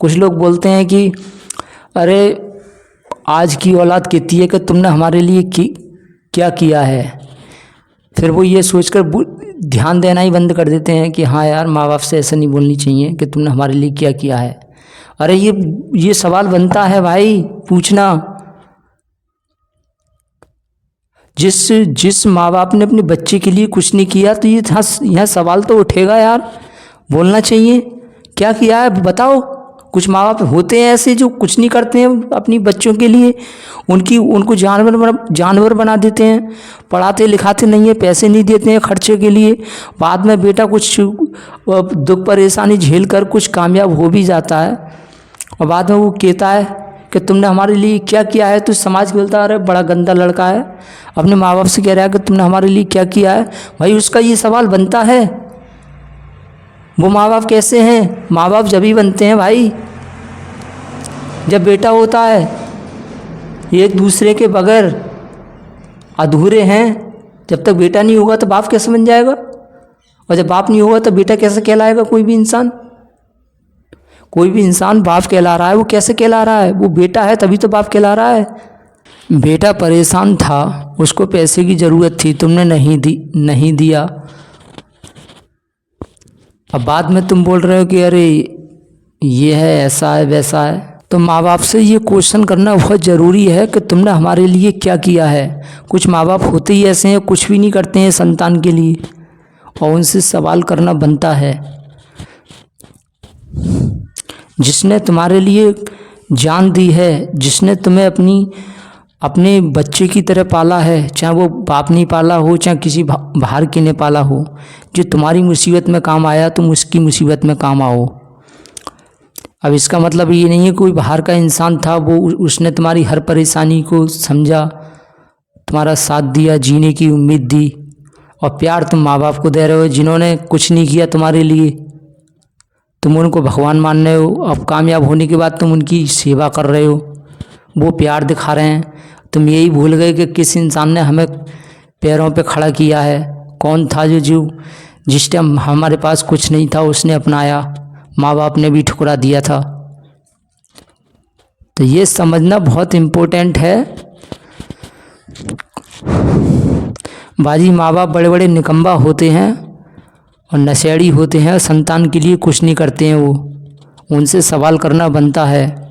कुछ लोग बोलते हैं कि अरे आज की औलाद कहती है कि तुमने हमारे लिए क्या किया है। फिर वो ये सोचकर ध्यान देना ही बंद कर देते हैं कि हाँ यार, माँ बाप से ऐसा नहीं बोलनी चाहिए कि तुमने हमारे लिए क्या किया है। अरे ये सवाल बनता है भाई पूछना। जिस माँ बाप ने अपने बच्चे के लिए कुछ नहीं किया तो ये यहाँ सवाल तो उठेगा यार, बोलना चाहिए क्या किया है बताओ। कुछ माँ बाप होते हैं ऐसे जो कुछ नहीं करते हैं अपनी बच्चों के लिए, उनको जानवर बना देते हैं, पढ़ाते लिखाते नहीं है, पैसे नहीं देते हैं खर्चे के लिए। बाद में बेटा कुछ दुख परेशानी झेल कर कुछ कामयाब हो भी जाता है और बाद में वो कहता है कि तुमने हमारे लिए क्या किया है। तो समाज बोलता है अरे बड़ा गंदा लड़का है, अपने माँ बाप से कह रहा है कि तुमने हमारे लिए क्या किया है। भाई उसका ये सवाल बनता है। वो माँ बाप कैसे हैं? माँ बाप जब ही बनते हैं भाई जब बेटा होता है। एक दूसरे के बगैर अधूरे हैं। जब तक बेटा नहीं होगा तो बाप कैसे बन जाएगा, और जब बाप नहीं होगा तो बेटा कैसे कहलाएगा। कोई भी इंसान बाप कहला रहा है, वो कैसे कहला रहा है? वो बेटा है तभी तो बाप कहला रहा है। बेटा परेशान था, उसको पैसे की ज़रूरत थी, तुमने नहीं दिया। अब बाद में तुम बोल रहे हो कि अरे ये है, ऐसा है, वैसा है। तो माँ बाप से ये क्वेश्चन करना बहुत ज़रूरी है कि तुमने हमारे लिए क्या किया है। कुछ माँ बाप होते ही ऐसे हैं, कुछ भी नहीं करते हैं संतान के लिए, और उनसे सवाल करना बनता है। जिसने तुम्हारे लिए जान दी है, जिसने तुम्हें अपने बच्चे की तरह पाला है, चाहे वो बाप ने पाला हो चाहे किसी बाहर के ने पाला हो, जो तुम्हारी मुसीबत में काम आया तुम उसकी मुसीबत में काम आओ। अब इसका मतलब ये नहीं है कोई बाहर का इंसान था, वो उसने तुम्हारी हर परेशानी को समझा, तुम्हारा साथ दिया, जीने की उम्मीद दी, और प्यार तुम माँ बाप को दे रहे हो जिन्होंने कुछ नहीं किया तुम्हारे लिए। तुम उनको भगवान मान रहे हो, अब कामयाब होने के बाद तुम उनकी सेवा कर रहे हो, वो प्यार दिखा रहे हैं। तुम यही भूल गए कि किस इंसान ने हमें पैरों पे खड़ा किया है। कौन था जो जिस टाइम हमारे पास कुछ नहीं था उसने अपनाया, माँ बाप ने भी ठुकरा दिया था। तो ये समझना बहुत इम्पोर्टेंट है। बाजी माँ बाप बड़े बड़े निकम्मा होते हैं और नशेड़ी होते हैं, संतान के लिए कुछ नहीं करते हैं। वो उनसे सवाल करना बनता है।